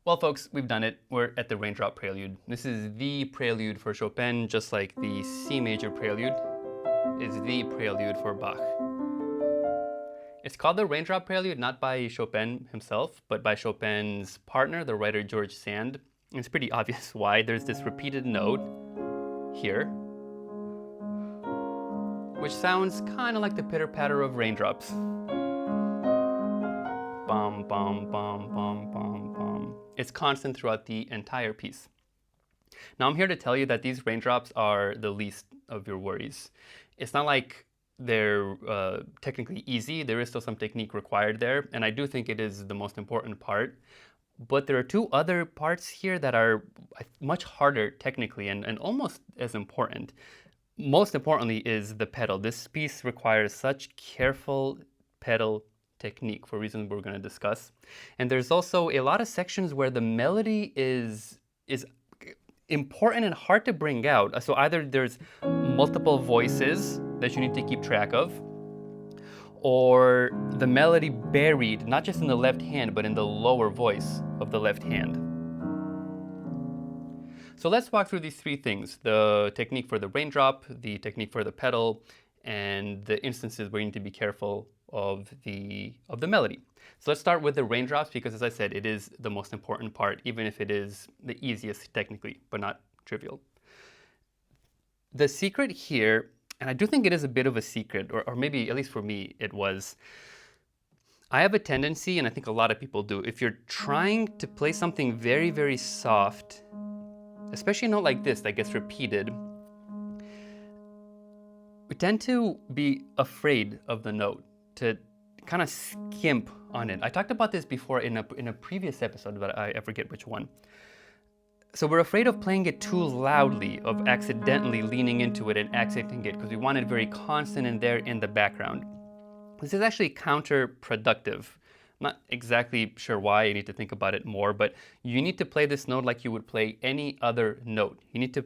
Well, folks, we've done it. We're at the Raindrop Prelude. This is the prelude for Chopin, just like the C major prelude is the prelude for Bach. It's called the Raindrop Prelude, not by Chopin himself, but by Chopin's partner, the writer George Sand. And it's pretty obvious why. There's this repeated note here, which sounds kind of like the pitter-patter of raindrops. Bum, bum, bum, bum, bum, bum. It's constant throughout the entire piece. Now I'm here to tell you that these raindrops are the least of your worries. It's not like they're technically easy. There is still some technique required there, and I do think it is the most important part. But there are two other parts here that are much harder technically and almost as important. Most importantly is the pedal. This piece requires such careful pedal technique for reasons we're going to discuss. And there's also a lot of sections where the melody is important and hard to bring out. So either there's multiple voices that you need to keep track of, or the melody buried, not just in the left hand, but in the lower voice of the left hand. So let's walk through these three things: the technique for the raindrop, the technique for the pedal, and the instances where you need to be careful of the melody. So let's start with the raindrops, because as I said, it is the most important part, even if it is the easiest technically, but not trivial. The secret here, and I do think it is a bit of a secret, or maybe at least for me it was, I have a tendency, and I think a lot of people do, if you're trying to play something very, very soft, especially a note like this that gets repeated, we tend to be afraid of the note, to kind of skimp on it. I talked about this before in a previous episode, but I forget which one. So we're afraid of playing it too loudly, of accidentally leaning into it and accenting it, because we want it very constant and there in the background. This is actually counterproductive. I'm not exactly sure why. I need to think about it more, but you need to play this note like you would play any other note. You need to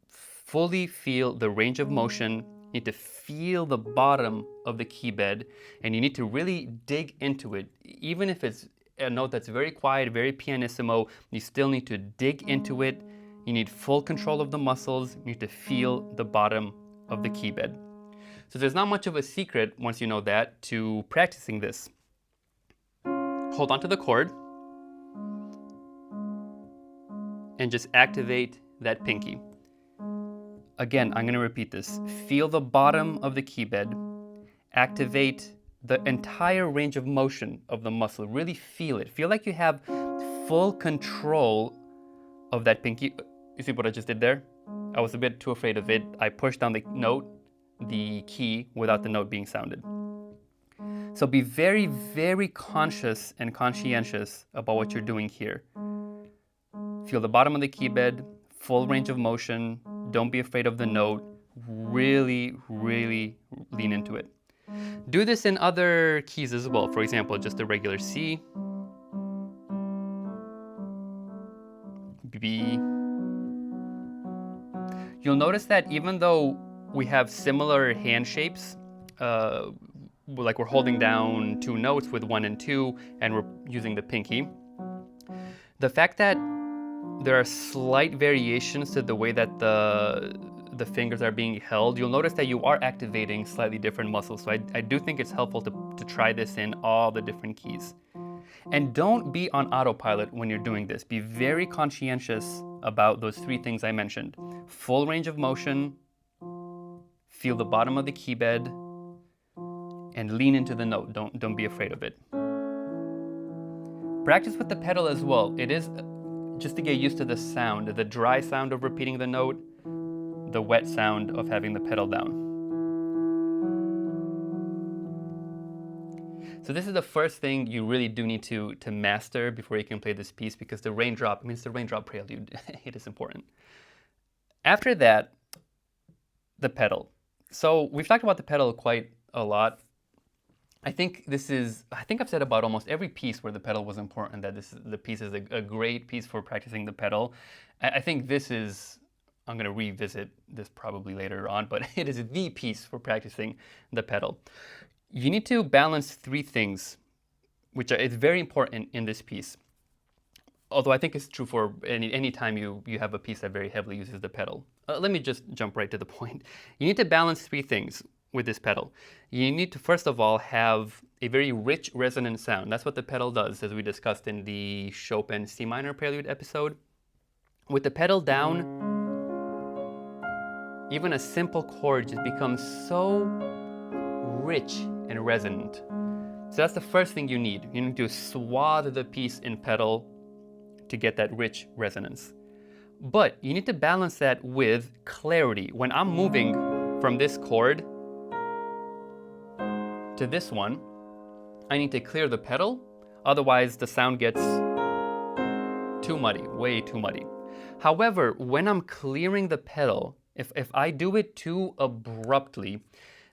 fully feel the range of motion. You need to feel the bottom of the key bed, and you need to really dig into it. Even if it's a note that's very quiet, very pianissimo, you still need to dig into it. You need full control of the muscles. You need to feel the bottom of the key bed. So there's not much of a secret, once you know that, to practicing this. Hold on to the chord and just activate that pinky. Again, I'm going to repeat this. Feel the bottom of the key bed. Activate the entire range of motion of the muscle. Really feel it. Feel like you have full control of that pinky. You see what I just did there? I was a bit too afraid of it. I pushed down the note, the key, without the note being sounded. So be very, very conscious and conscientious about what you're doing here. Feel the bottom of the key bed, full range of motion. Don't be afraid of the note. Really, really lean into it. Do this in other keys as well. For example, just a regular C, B. You'll notice that even though we have similar hand shapes, like we're holding down two notes with 1 and 2, and we're using the pinky, the fact that there are slight variations to the way that the fingers are being held, you'll notice that you are activating slightly different muscles. So I do think it's helpful to try this in all the different keys. And don't be on autopilot when you're doing this. Be very conscientious about those three things I mentioned. Full range of motion, feel the bottom of the key bed, and lean into the note. Don't be afraid of it. Practice with the pedal as well. It is just to get used to the sound, the dry sound of repeating the note, the wet sound of having the pedal down. So this is the first thing you really do need to master before you can play this piece, because the raindrop, it's the Raindrop Prelude. It is important. After that, the pedal. So we've talked about the pedal quite a lot. I think I've said about almost every piece where the pedal was important that the piece is a great piece for practicing the pedal. I think this is, I'm going to revisit this probably later on, but it is the piece for practicing the pedal. You need to balance three things, which is very important in this piece. although I think it's true for any time you have a piece that very heavily uses the pedal. Let me just jump right to the point. You need to balance three things with this pedal. You need to, first of all, have a very rich resonant sound. That's what the pedal does, as we discussed in the Chopin C minor Prelude episode. With the pedal down, even a simple chord just becomes so rich and resonant. So that's the first thing you need. You need to swathe the piece in pedal to get that rich resonance. But you need to balance that with clarity. When I'm moving from this chord to this one, I need to clear the pedal, otherwise the sound gets too muddy, way too muddy. However, when I'm clearing the pedal, if I do it too abruptly,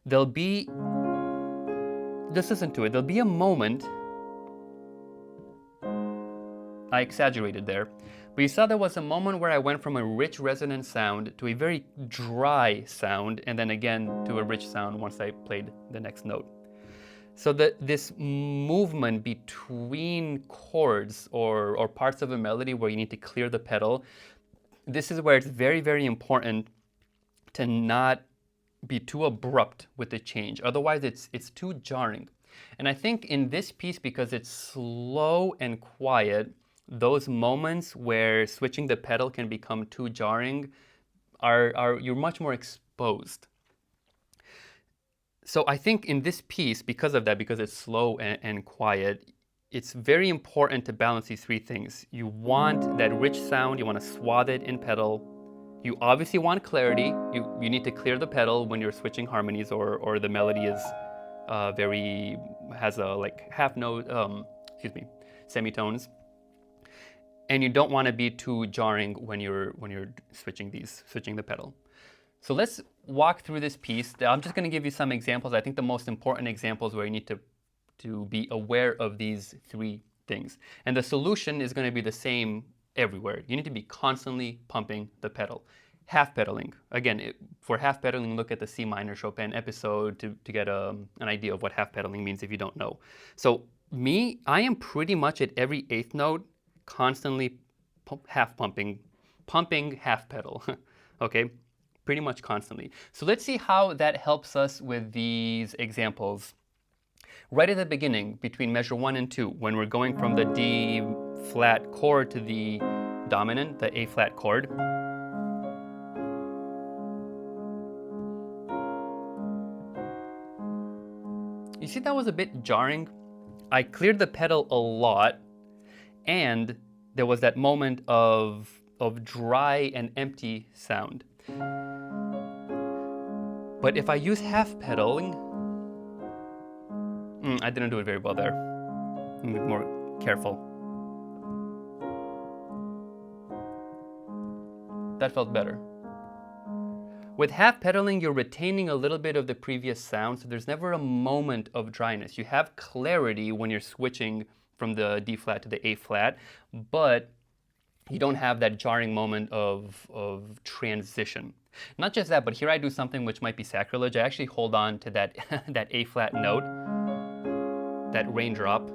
there'll be, just listen to it, there'll be a moment, I exaggerated there, but you saw there was a moment where I went from a rich resonant sound to a very dry sound, and then again to a rich sound once I played the next note. So this movement between chords or parts of a melody where you need to clear the pedal, this is where it's very, very important to not be too abrupt with the change. Otherwise, it's too jarring. And I think in this piece, because it's slow and quiet, those moments where switching the pedal can become too jarring are you're much more exposed. So I think in this piece, because of that, because it's slow and quiet, it's very important to balance these three things. You want that rich sound, you want to swathe it in pedal. You obviously want clarity. You need to clear the pedal when you're switching harmonies or the melody is has a like half note, semitones. And you don't want to be too jarring when you're switching the pedal. So let's walk through this piece. I'm just going to give you some examples. I think the most important examples where you need to be aware of these three things. And the solution is going to be the same everywhere. You need to be constantly pumping the pedal. Half pedaling. Again, for half pedaling, look at the C minor Chopin episode to get an idea of what half pedaling means if you don't know. So I am pretty much at every eighth note constantly half pumping, half pedal. Okay? Pretty much constantly. So let's see how that helps us with these examples. Right at the beginning, between measure 1 and 2, when we're going from the D flat chord to the dominant, the A flat chord. You see that was a bit jarring? I cleared the pedal a lot, and there was that moment of dry and empty sound. But if I use half pedaling, I didn't do it very well there. I'm more careful. That felt better. With half pedaling, you're retaining a little bit of the previous sound, so there's never a moment of dryness. You have clarity when you're switching from the D flat to the A flat, but you don't have that jarring moment of transition. Not just that, but here I do something which might be sacrilege. I actually hold on to that, that A flat note, that raindrop.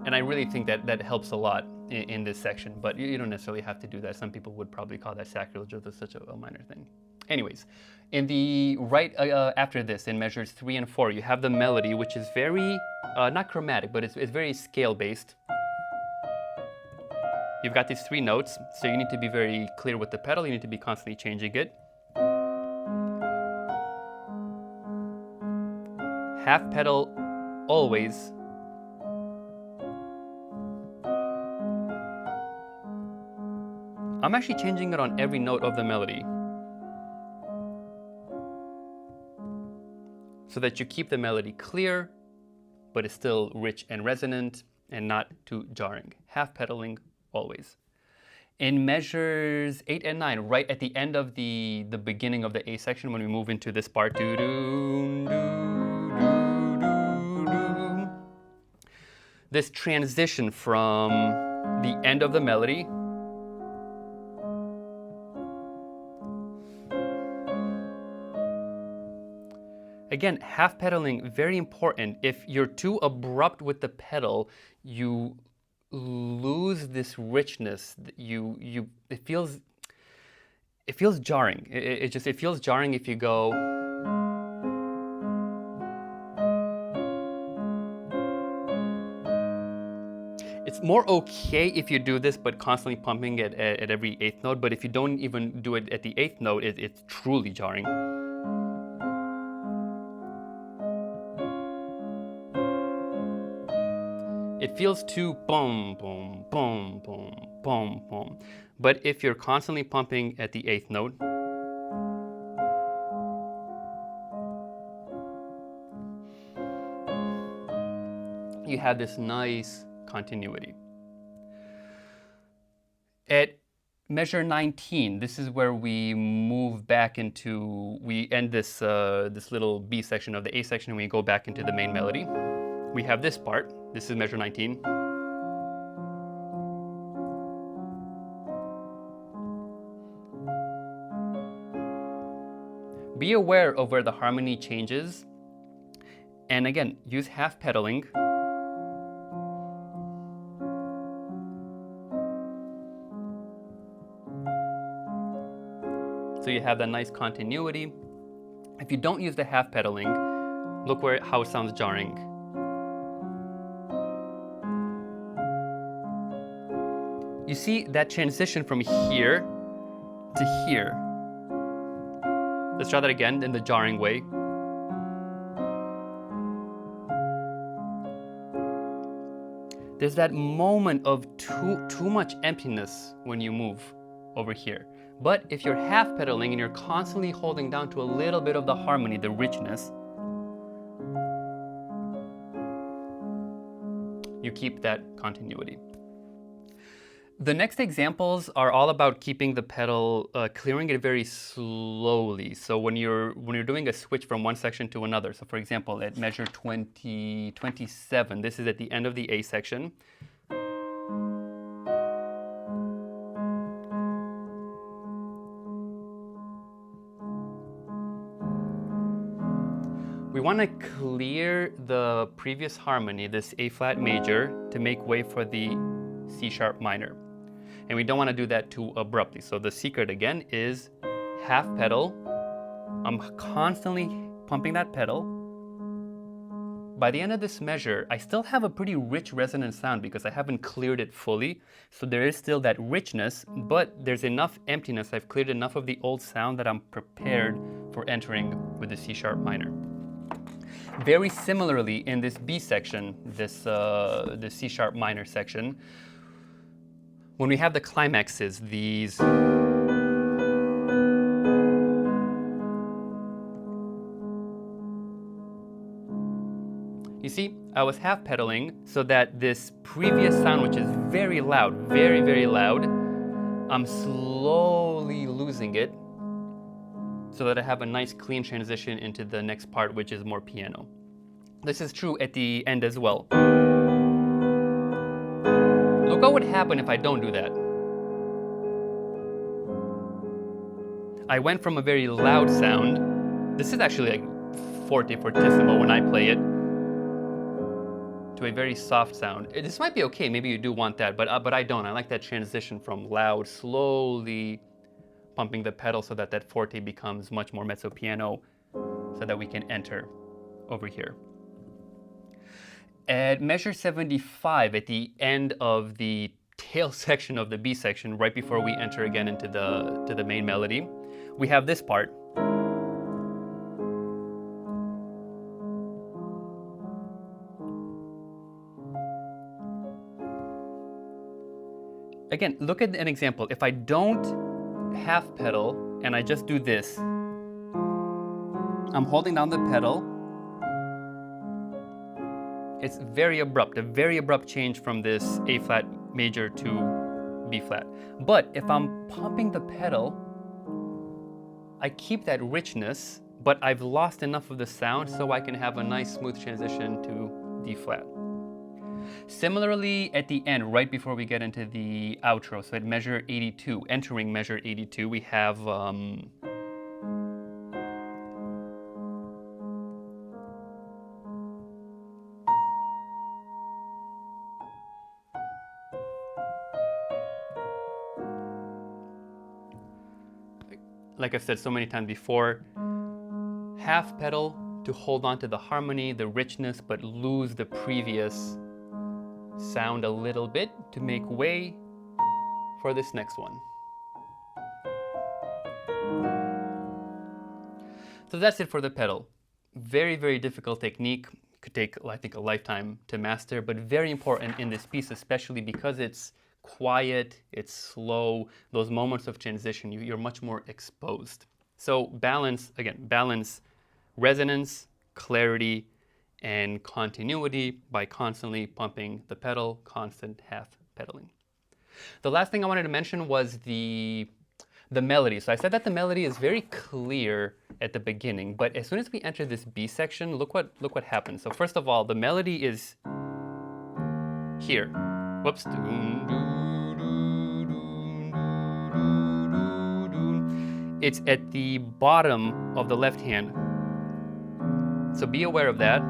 And I really think that helps a lot in this section, but you don't necessarily have to do that. Some people would probably call that sacrilege or such a minor thing. Anyways, in the right after this, in measures 3 and 4, you have the melody, which is very, not chromatic, but it's very scale-based. You've got these 3 notes, so you need to be very clear with the pedal. You need to be constantly changing it. Half pedal always. I'm actually changing it on every note of the melody, so that you keep the melody clear, but it's still rich and resonant and not too jarring. Half pedaling always. In measures 8 and 9, right at the end of the beginning of the A section, when we move into this part, this transition from the end of the melody Again, half pedaling, very important. If you're too abrupt with the pedal, you lose this richness. It feels jarring. It feels jarring if you go. It's more okay if you do this, but constantly pumping it at every eighth note. But if you don't even do it at the eighth note, it's truly jarring. It feels too boom, boom, boom, boom, boom, boom. But if you're constantly pumping at the eighth note, you have this nice continuity. At measure 19, this is where we move back into, we end this, this little B section of the A section and we go back into the main melody. We have this part. This is measure 19. Be aware of where the harmony changes. And again, use half pedaling. So you have that nice continuity. If you don't use the half pedaling, look how it sounds jarring. You see that transition from here to here. Let's try that again in the jarring way. There's that moment of too much emptiness when you move over here. But if you're half pedaling and you're constantly holding down to a little bit of the harmony, the richness, you keep that continuity. The next examples are all about keeping the pedal, clearing it very slowly. So when you're doing a switch from one section to another, so for example, at measure 27, this is at the end of the A section. We want to clear the previous harmony, this A flat major, to make way for the C sharp minor. And we don't want to do that too abruptly. So the secret again is half pedal. I'm constantly pumping that pedal. By the end of this measure, I still have a pretty rich resonant sound because I haven't cleared it fully. So there is still that richness, but there's enough emptiness. I've cleared enough of the old sound that I'm prepared for entering with the C sharp minor. Very similarly, in this B section, the C sharp minor section, when we have the climaxes, these you see, I was half pedaling so that this previous sound, which is very loud, very, very loud, I'm slowly losing it so that I have a nice clean transition into the next part, which is more piano. This is true at the end as well. Look what would happen if I don't do that. I went from a very loud sound, this is actually like forte fortissimo when I play it, to a very soft sound. This might be okay, maybe you do want that, but I don't. I like that transition from loud, slowly pumping the pedal so that that forte becomes much more mezzo piano so that we can enter over here. At measure 75, at the end of the tail section of the B section, right before we enter again into the main melody, we have this part. Again, look at an example. If I don't half pedal and I just do this, I'm holding down the pedal. It's very abrupt, a very abrupt change from this A flat major to B flat. But if I'm pumping the pedal, I keep that richness, but I've lost enough of the sound so I can have a nice smooth transition to D flat. Similarly, at the end, right before we get into the outro, so at measure 82, entering measure 82, we have like I've said so many times before, half pedal to hold on to the harmony, the richness, but lose the previous sound a little bit to make way for this next one. So that's it for the pedal. Very, very difficult technique. Could take, I think, a lifetime to master, but very important in this piece, especially because it's quiet, it's slow. Those moments of transition, you're much more exposed. So balance, again, balance resonance, clarity, and continuity by constantly pumping the pedal, constant half pedaling. The last thing I wanted to mention was the melody. So I said that the melody is very clear at the beginning, but as soon as we enter this B section, look what happens. So first of all, the melody is here. Whoops. It's at the bottom of the left hand. So be aware of that.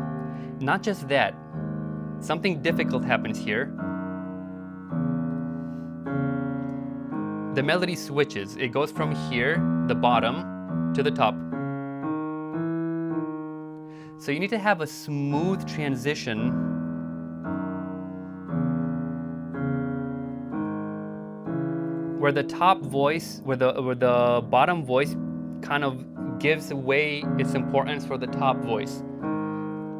Not just that, something difficult happens here. The melody switches. It goes from here, the bottom, to the top. So you need to have a smooth transition where the top voice, where the bottom voice kind of gives away its importance for the top voice.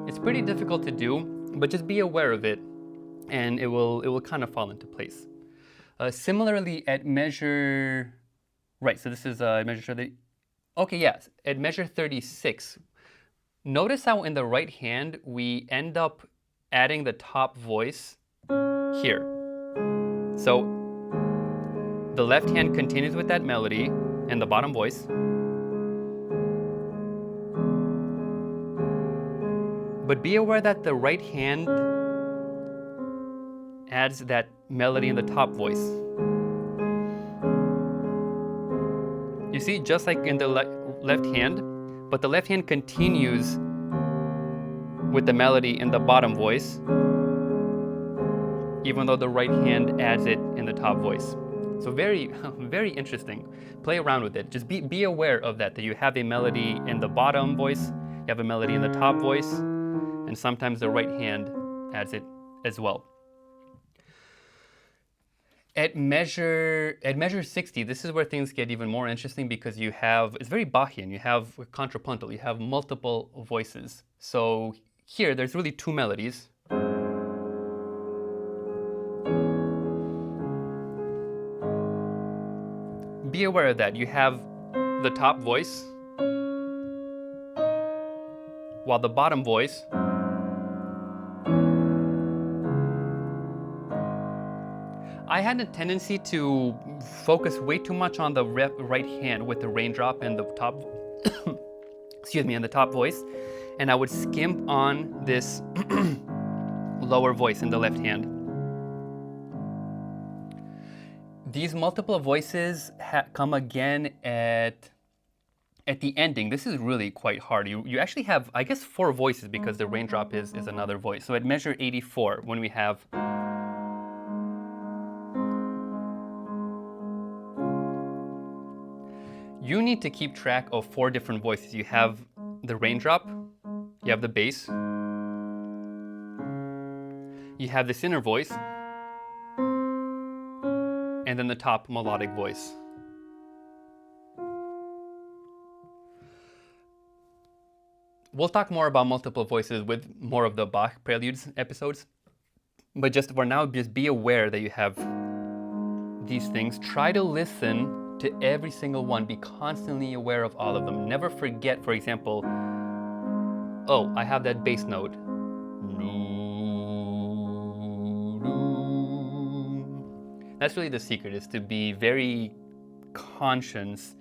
It's pretty difficult to do, but just be aware of it, and it will kind of fall into place. Similarly, at measure, right, so this is measure 30, okay, yes, at measure 36, notice how in the right hand, we end up adding the top voice here. So the left hand continues with that melody and the bottom voice. But be aware that the right hand adds that melody in the top voice. You see, just like in the left hand, but the left hand continues with the melody in the bottom voice, even though the right hand adds it in the top voice. So very, very interesting. Play around with it. Just be aware of that you have a melody in the bottom voice, you have a melody in the top voice, and sometimes the right hand adds it as well. At measure 60, this is where things get even more interesting because you have, it's very Bachian, you have contrapuntal, you have multiple voices. So here, there's really two melodies. Be aware of that. You have the top voice, while the bottom voice I had a tendency to focus way too much on the right hand with the raindrop and the top, excuse me, and the top voice, and I would skimp on this lower voice in the left hand. These multiple voices come again at the ending. This is really quite hard. You actually have, I guess, 4 voices because the raindrop is another voice. So at measure 84, when we have you need to keep track of 4 different voices. You have the raindrop, you have the bass, you have this inner voice, and then the top melodic voice. We'll talk more about multiple voices with more of the Bach Preludes episodes, but just for now, just be aware that you have these things. Try to listen to every single one. Be constantly aware of all of them. Never forget, for example, oh, I have that bass note. That's really the secret, is to be very conscientious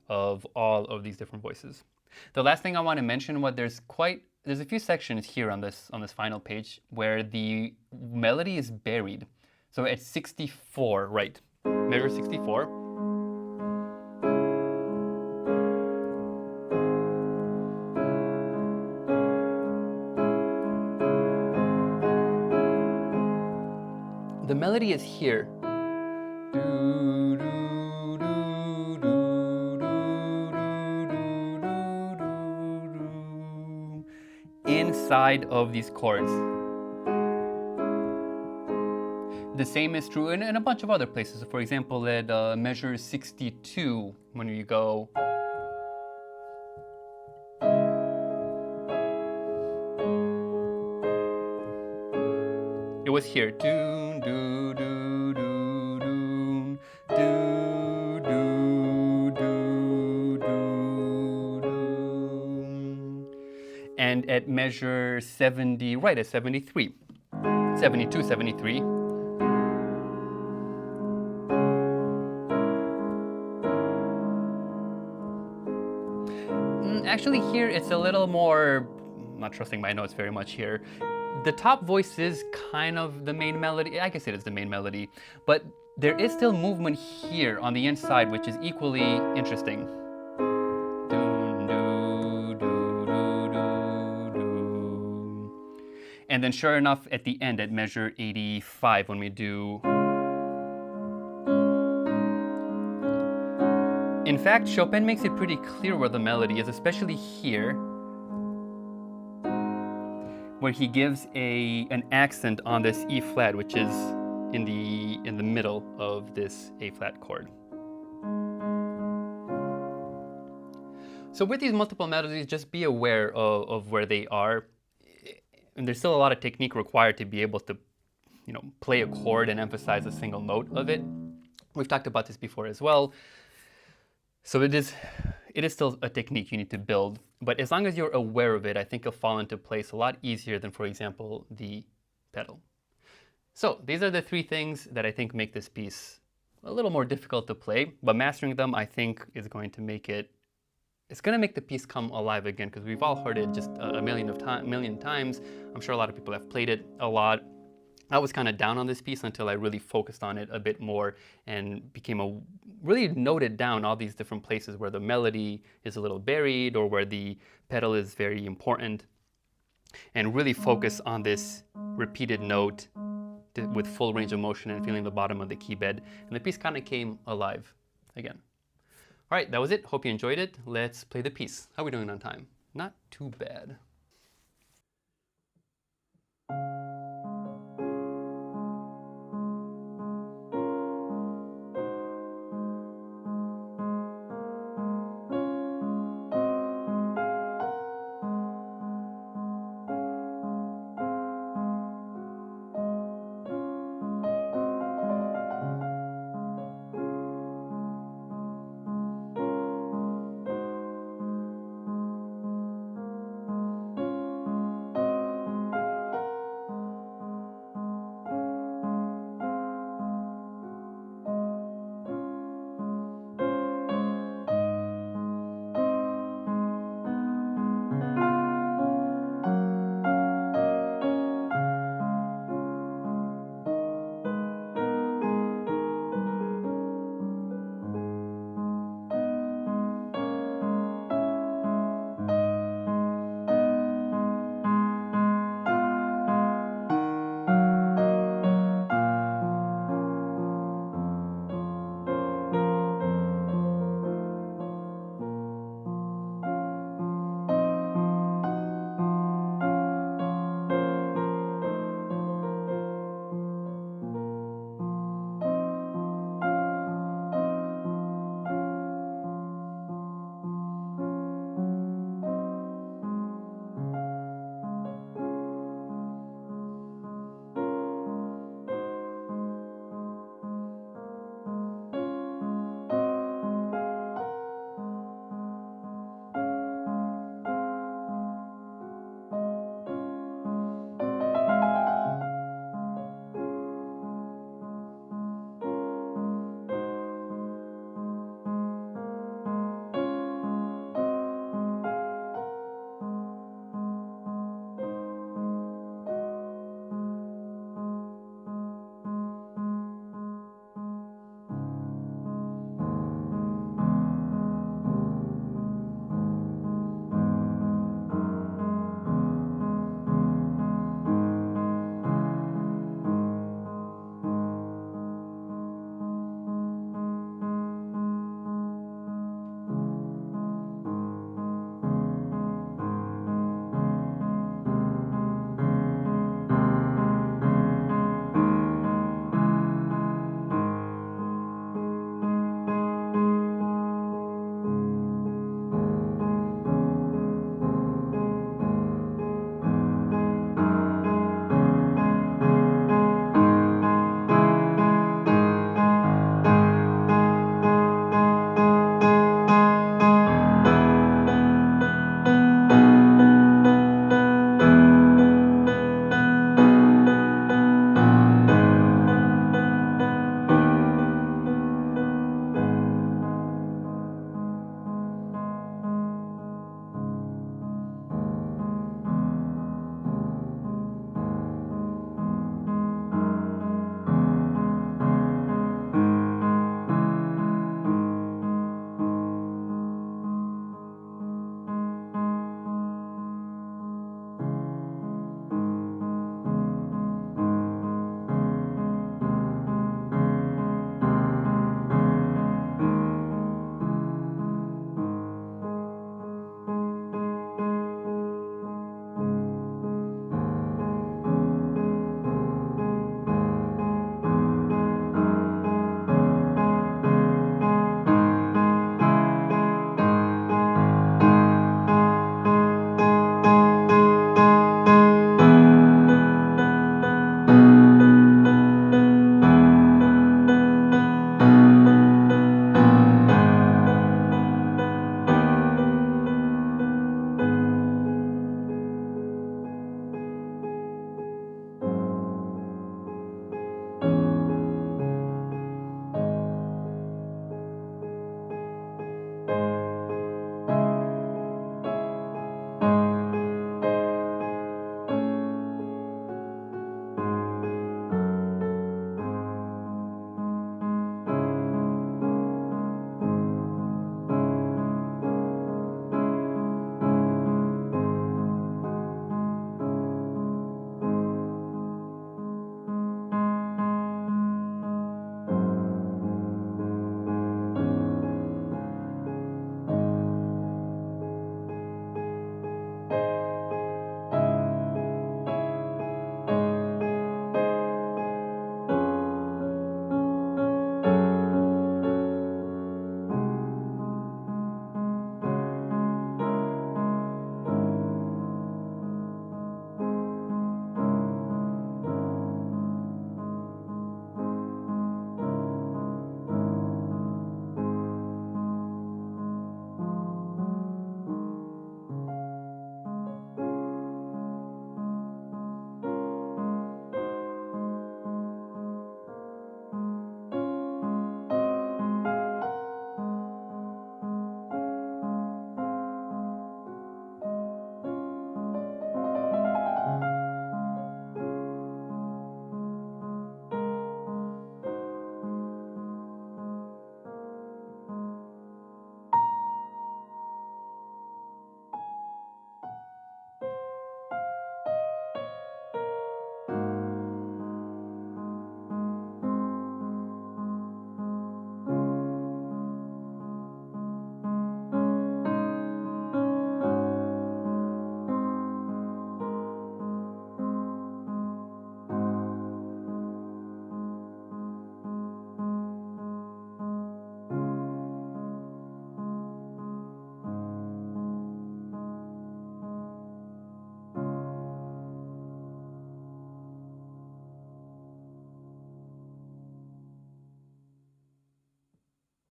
of all of these different voices. The last thing I want to mention was there's a few sections here on this final page where the melody is buried. So at 64, right? Measure 64. The melody is here. inside of these chords. The same is true in a bunch of other places. For example, at measure 62, when you go, it was here. Doon, doo, doo, doo, doon, doo, doo, doo, doo, doo. And at measure 70, right at 73, 72, 73. Actually here it's a little more, I'm not trusting my notes very much here. The top voice is kind of the main melody. I guess it is the main melody, but there is still movement here on the inside, which is equally interesting. Doo, doo, doo, doo, doo, doo. And then sure enough, at the end, at measure 85, when we do... In fact, Chopin makes it pretty clear where the melody is, especially here, where he gives an accent on this E flat, which is in the middle of this A flat chord. So with these multiple melodies, just be aware of where they are. And there's still a lot of technique required to be able to, play a chord and emphasize a single note of it. We've talked about this before as well. So it is still a technique you need to build, but as long as you're aware of it, I think it'll fall into place a lot easier than, for example, the pedal. So these are the three things that I think make this piece a little more difficult to play, but mastering them, I think, is going to make it's going to make the piece come alive again, because we've all heard it just a million times. I'm sure a lot of people have played it a lot. I was kind of down on this piece until I really focused on it a bit more and really noted down all these different places where the melody is a little buried or where the pedal is very important, and really focus on this repeated note with full range of motion and feeling the bottom of the key bed. And the piece kind of came alive again. All right, that was it. Hope you enjoyed it. Let's play the piece. How are we doing on time? Not too bad.